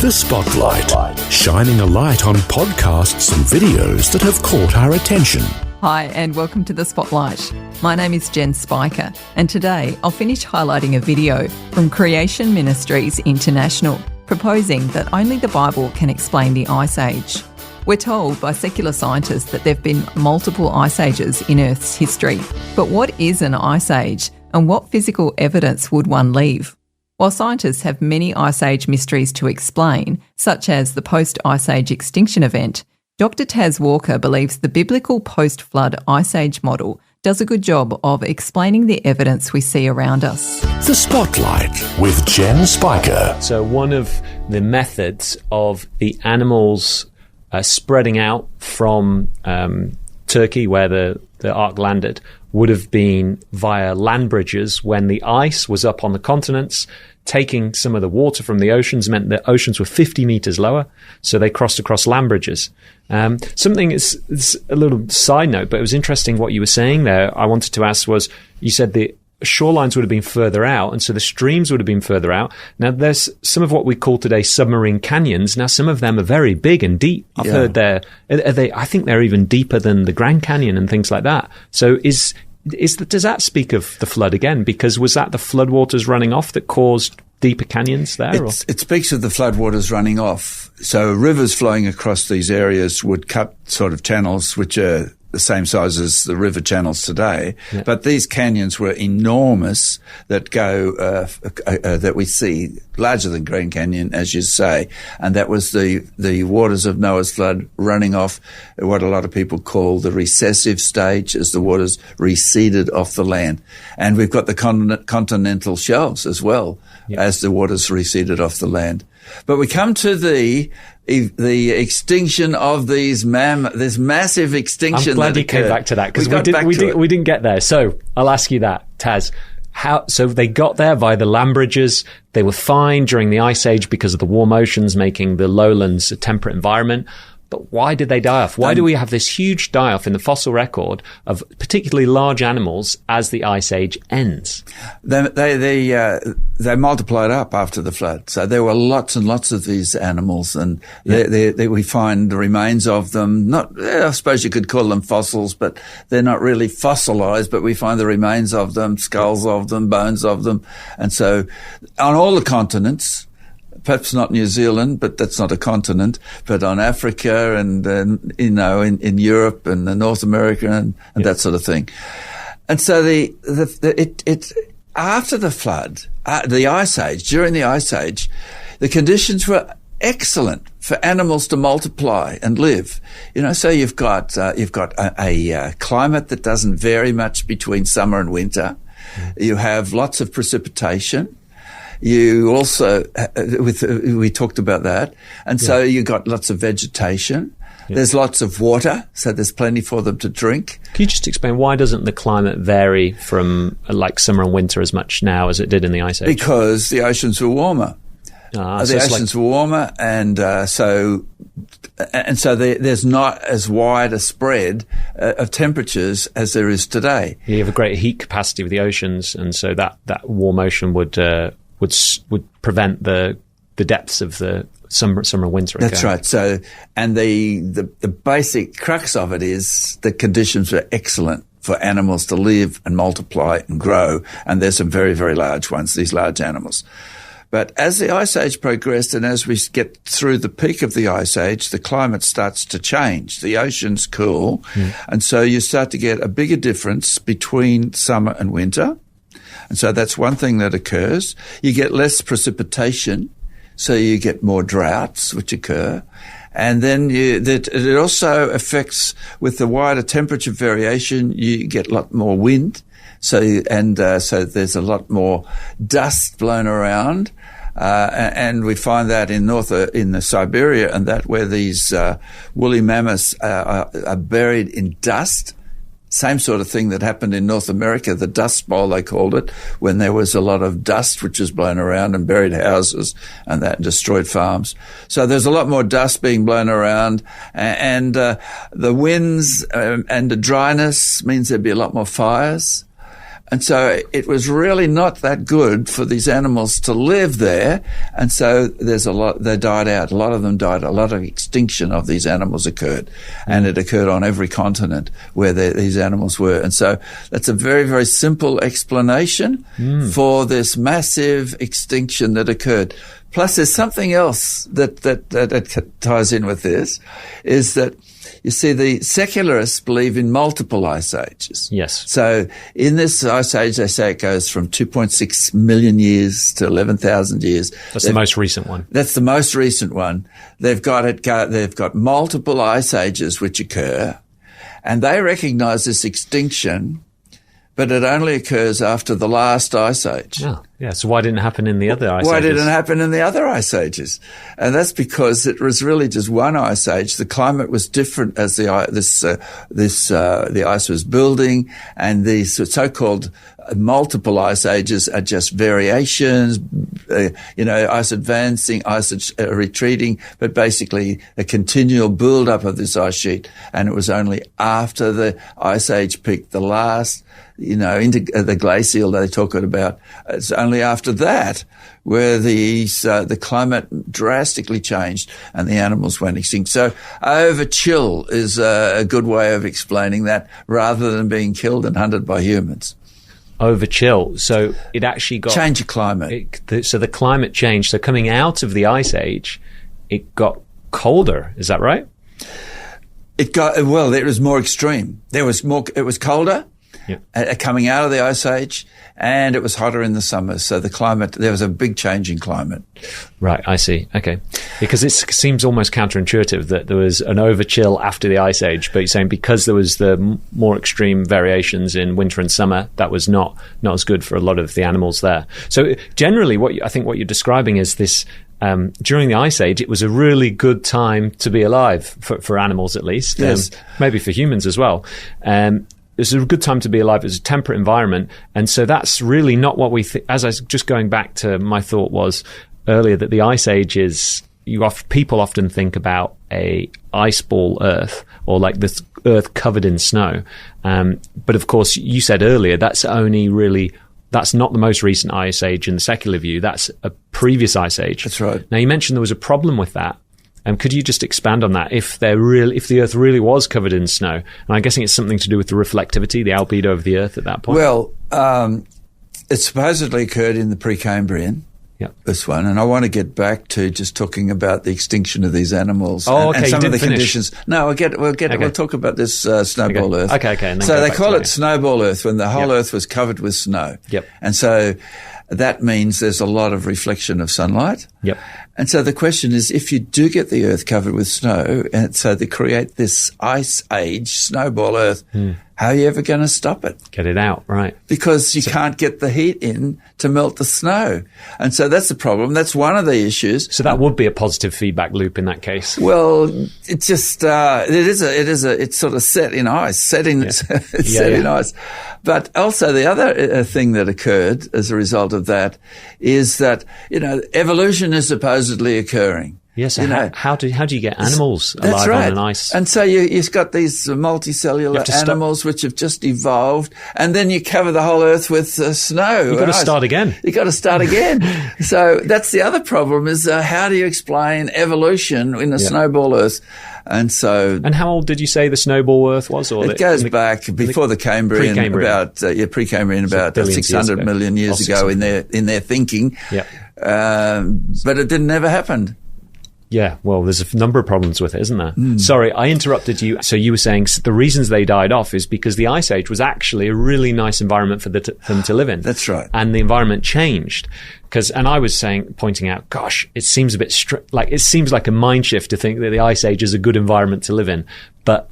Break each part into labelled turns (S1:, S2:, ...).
S1: The Spotlight, shining a light on podcasts and videos that have caught our attention.
S2: Hi and welcome to The Spotlight. My name is Jen Spiker and today I'll finish highlighting a video from Creation Ministries International proposing that only the Bible can explain the Ice Age. We're told by secular scientists that there have been multiple ice ages in Earth's history. But what is an ice age and what physical evidence would one leave? While scientists have many Ice Age mysteries to explain, such as the post-Ice Age extinction event, Dr. Taz Walker believes the biblical post-flood Ice Age model does a good job of explaining the evidence we see around us.
S1: The Spotlight with Jen Spiker.
S3: So one of the methods of the animals spreading out from Turkey, where the Ark landed, would have been via land bridges when the ice was up on the continents. Taking some of the water from the oceans meant that oceans were 50 meters lower, so they crossed across land bridges. Something is a little side note, but it was interesting what you were saying there. I wanted to ask was, you said the shorelines would have been further out, and so the streams would have been further out. Now, there's some of what we call today submarine canyons. Now, some of them are very big and deep. I've heard I think they're even deeper than the Grand Canyon and things like that. So does that speak of the flood again? Because was that the floodwaters running off that caused deeper canyons there?
S4: It speaks of the floodwaters running off. So rivers flowing across these areas would cut sort of channels which are the same size as the river channels today. Yeah. But these canyons were enormous that go, that we see larger than Grand Canyon, as you say. And that was the waters of Noah's flood running off what a lot of people call the recessive stage, as the waters receded off the land. And we've got the continental shelves as well, as the waters receded off the land. But we come to the extinction of this massive extinction.
S3: I'm glad you came back to that, because we didn't get there. So I'll ask you that, Taz. So they got there via the land bridges. They were fine during the Ice Age because of the warm oceans making the lowlands a temperate environment. But why did they die off? Why do we have this huge die-off in the fossil record of particularly large animals as the Ice Age ends? They
S4: multiplied up after the flood. So there were lots and lots of these animals, and we find the remains of them. I suppose you could call them fossils, but they're not really fossilized, but we find the remains of them, skulls of them, bones of them. And so on all the continents, perhaps not New Zealand, but that's not a continent, but on Africa and, in Europe and North America and that sort of thing. And so after the flood, the Ice Age, during the Ice Age, the conditions were excellent for animals to multiply and live. So you've got a climate that doesn't vary much between summer and winter. You have lots of precipitation. You also, we talked about that. And so you got lots of vegetation. Yeah. There's lots of water, so there's plenty for them to drink.
S3: Can you just explain, why doesn't the climate vary from like summer and winter as much now as it did in the Ice Age?
S4: Because the oceans were warmer. The oceans were warmer, and so there's not as wide a spread of temperatures as there is today.
S3: You have a great heat capacity with the oceans, and so that warm ocean would prevent the depths of the summer and winter.
S4: That's right. So, and the basic crux of it is the conditions were excellent for animals to live and multiply and grow. And there's some very, very large ones, these large animals. But as the Ice Age progressed and as we get through the peak of the Ice Age, the climate starts to change. The oceans cool. And so you start to get a bigger difference between summer and winter. And so that's one thing that occurs. You get less precipitation, so you get more droughts which occur. And then it also affects, with the wider temperature variation, you get a lot more wind. So there's a lot more dust blown around. And we find that in the Siberia, and that where these woolly mammoths are buried in dust. Same sort of thing that happened in North America, the Dust Bowl, they called it, when there was a lot of dust which was blown around and buried houses and that destroyed farms. So there's a lot more dust being blown around, and the winds and the dryness means there'd be a lot more fires. And so it was really not that good for these animals to live there. And so they died out. A lot of them died. A lot of extinction of these animals occurred. And it occurred on every continent where these animals were. And so that's a very, very simple explanation for this massive extinction that occurred. Plus, there's something else that ties in with this, is that, you see, the secularists believe in multiple ice ages.
S3: Yes.
S4: So in this ice age, they say it goes from 2.6 million years to 11,000 years.
S3: That's the most recent one.
S4: That's the most recent one. They've got multiple ice ages which occur, and they recognize this extinction, but it only occurs after the last ice age.
S3: Oh, yeah. So why didn't it happen in the other ice ages?
S4: Why didn't it happen in the other ice ages? And that's because it was really just one ice age. The climate was different as the ice was building, and these so-called multiple ice ages are just variations, ice advancing, ice retreating, but basically a continual build-up of this ice sheet. And it was only after the ice age peak, the last, into the glacial they talk about, it's only after that where the climate drastically changed and the animals went extinct. So overchill is a good way of explaining that, rather than being killed and hunted by humans.
S3: Overchill. So it actually got...
S4: Change of climate.
S3: So the climate changed. So coming out of the ice age, it got colder. Is that right?
S4: It was more extreme. It was colder. Yeah. Coming out of the ice age, and it was hotter in the summers. So there was a big change in climate.
S3: Right, I see. Okay. Because it seems almost counterintuitive that there was an overchill after the ice age, but you're saying because there was the more extreme variations in winter and summer, that was not as good for a lot of the animals there. So generally, I think what you're describing is this. During the Ice Age, it was a really good time to be alive, for animals at least,
S4: yes.
S3: Maybe for humans as well. It was a good time to be alive. It was a temperate environment. And so that's really not what we think. As I was just going back to my thought was earlier, that the Ice Age is, people often think about a ice ball Earth, or like this Earth covered in snow. But of course, you said earlier, that's not the most recent ice age in the secular view. That's a previous ice age.
S4: That's right.
S3: Now, you mentioned there was a problem with that. Could you just expand on that? If the Earth really was covered in snow, and I'm guessing it's something to do with the reflectivity, the albedo of the Earth at that point.
S4: Well, it supposedly occurred in the Precambrian.
S3: Yep.
S4: This one, and I want to get back to just talking about the extinction of these animals and some of the conditions. No, we'll talk about this snowball Earth.
S3: Okay.
S4: So they call it snowball Earth when the whole Earth was covered with snow.
S3: Yep.
S4: And so that means there's a lot of reflection of sunlight.
S3: Yep.
S4: And so the question is, if you do get the Earth covered with snow, and so they create this ice age, snowball Earth, how are you ever going to stop it?
S3: Get it out, right.
S4: Because you can't get the heat in to melt the snow. And so that's the problem. That's one of the issues.
S3: So that would be a positive feedback loop in that case.
S4: Well, it's just, it's sort of set in ice, in ice. But also the other thing that occurred as a result of that is that, evolution is supposedly occurring.
S3: Yes, how do you get animals alive on an ice?
S4: And so you've got these multicellular animals which have just evolved, and then you cover the whole Earth with snow.
S3: You've got to start again.
S4: You've got to start again. So that's the other problem is how do you explain evolution in a snowball Earth? And
S3: how old did you say the snowball Earth was? Or
S4: it goes back before the Cambrian, Precambrian, about 600 million years ago in their thinking.
S3: Yeah.
S4: But it never happened.
S3: Yeah, well, there's a number of problems with it, isn't there? Sorry, I interrupted you. So you were saying the reasons they died off is because the Ice Age was actually a really nice environment for them to live in.
S4: That's right.
S3: And the environment changed. And I was pointing out, gosh, it seems a bit it seems like a mind shift to think that the Ice Age is a good environment to live in. But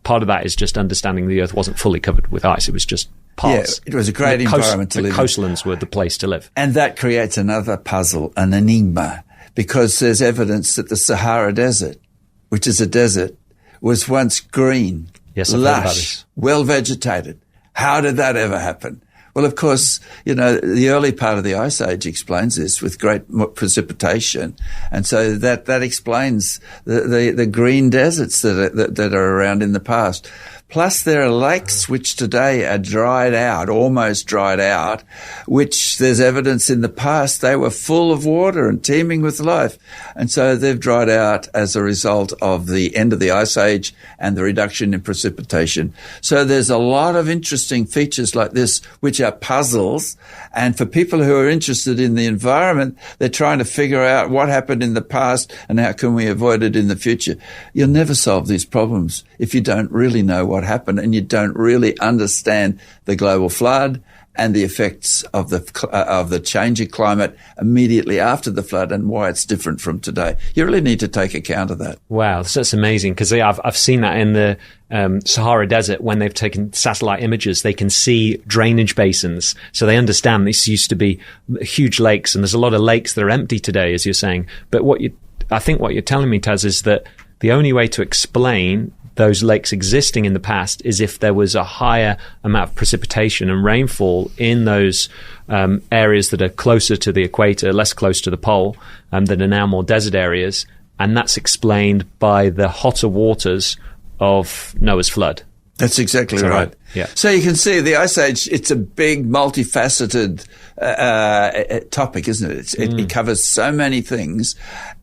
S3: part of that is just understanding the Earth wasn't fully covered with ice. It was just parts.
S4: Yeah, it was a great environment to live in.
S3: The coastlands were the place to live.
S4: And that creates another puzzle, an enigma. Because there's evidence that the Sahara Desert, which is a desert, was once green, lush, well vegetated. How did that ever happen? Well, of course, the early part of the Ice Age explains this with great precipitation. And so that explains the green deserts that are around in the past. Plus there are lakes which today are dried out, almost dried out, which there's evidence in the past they were full of water and teeming with life. And so they've dried out as a result of the end of the Ice Age and the reduction in precipitation. So there's a lot of interesting features like this which are puzzles. And for people who are interested in the environment, they're trying to figure out what happened in the past and how can we avoid it in the future. You'll never solve these problems if you don't really know what happened and you don't really understand the global flood and the effects of the change in climate immediately after the flood and why it's different from today. You really need to take account of that.
S3: Wow, that's amazing, because I've seen that in the Sahara Desert. When they've taken satellite images, they can see drainage basins, so they understand these used to be huge lakes, and there's a lot of lakes that are empty today, as you're saying. But I think what you're telling me, Taz, is that the only way to explain those lakes existing in the past is if there was a higher amount of precipitation and rainfall in those areas that are closer to the equator, less close to the pole, that are now more desert areas. And that's explained by the hotter waters of Noah's flood.
S4: That's exactly right.
S3: Yeah.
S4: So you can see the Ice Age, it's a big, multifaceted topic, isn't it? It covers so many things,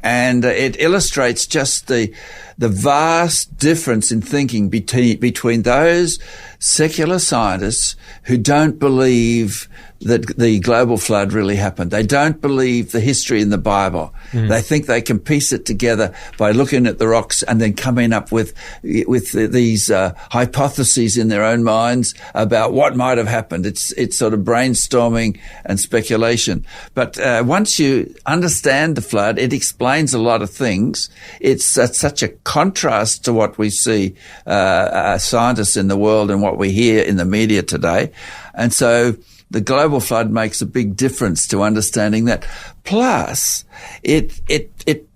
S4: and it illustrates just the vast difference in thinking between those secular scientists who don't believe that the global flood really happened. They don't believe the history in the Bible. They think they can piece it together by looking at the rocks and then coming up with these hypotheses in their own minds about what might have happened. It's sort of brainstorming and speculation. But once you understand the flood, it explains a lot of things. It's such a contrast to what we see scientists in the world and what we hear in the media today. And so the global flood makes a big difference to understanding that. Plus, it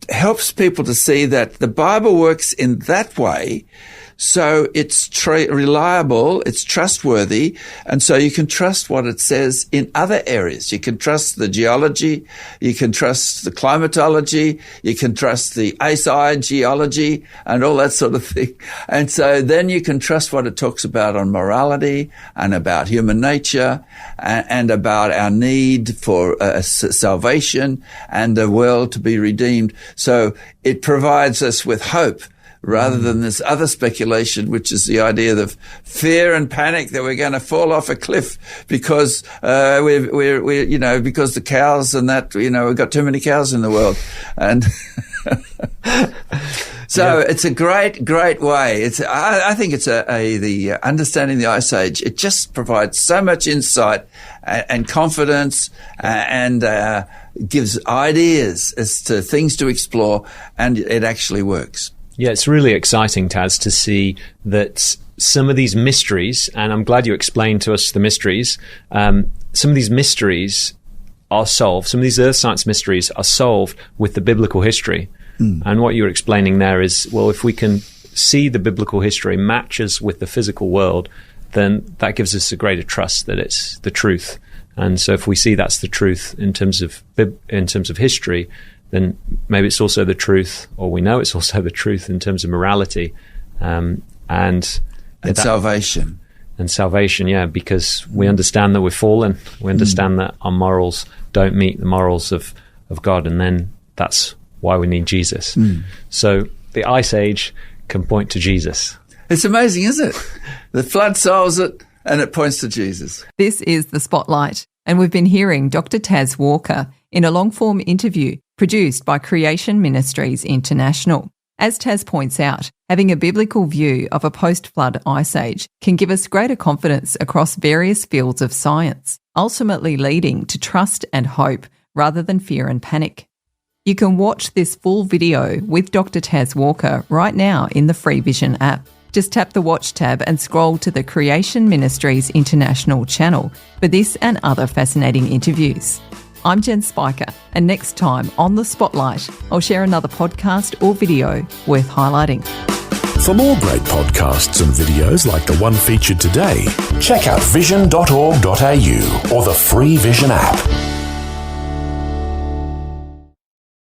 S4: helps people to see that the Bible works in that way. So it's reliable, it's trustworthy, and so you can trust what it says in other areas. You can trust the geology, you can trust the climatology, you can trust the ASI geology and all that sort of thing. And so then you can trust what it talks about on morality and about human nature and about our need for salvation and the world to be redeemed. So it provides us with hope, rather than this other speculation, which is the idea of fear and panic that we're going to fall off a cliff because we're because the cows and that, we've got too many cows in the world. And so it's a great way. I think it's the understanding the Ice Age. It just provides so much insight and confidence and gives ideas as to things to explore, and it actually works.
S3: Yeah, it's really exciting, Taz, to see that some of these mysteries, and I'm glad you explained to us the mysteries, some of these mysteries are solved. Some of these earth science mysteries are solved with the biblical history. And what you're explaining there is, well, if we can see the biblical history matches with the physical world, then that gives us a greater trust that it's the truth. And so if we see that's the truth in terms of history, then maybe it's also the truth, or we know it's also the truth in terms of morality, and
S4: salvation.
S3: And salvation, yeah, because we understand that we're fallen. We understand that our morals don't meet the morals of God, and then that's why we need Jesus. So the Ice Age can point to Jesus.
S4: It's amazing, isn't it? The flood solves it, and it points to Jesus.
S2: This is The Spotlight, and we've been hearing Dr. Taz Walker in a long-form interview produced by Creation Ministries International. As Taz points out, having a biblical view of a post-flood ice age can give us greater confidence across various fields of science, ultimately leading to trust and hope rather than fear and panic. You can watch this full video with Dr. Taz Walker right now in the Free Vision app. Just tap the Watch tab and scroll to the Creation Ministries International channel for this and other fascinating interviews. I'm Jen Spiker, and next time on The Spotlight, I'll share another podcast or video worth highlighting.
S1: For more great podcasts and videos like the one featured today, check out vision.org.au or the Free Vision app.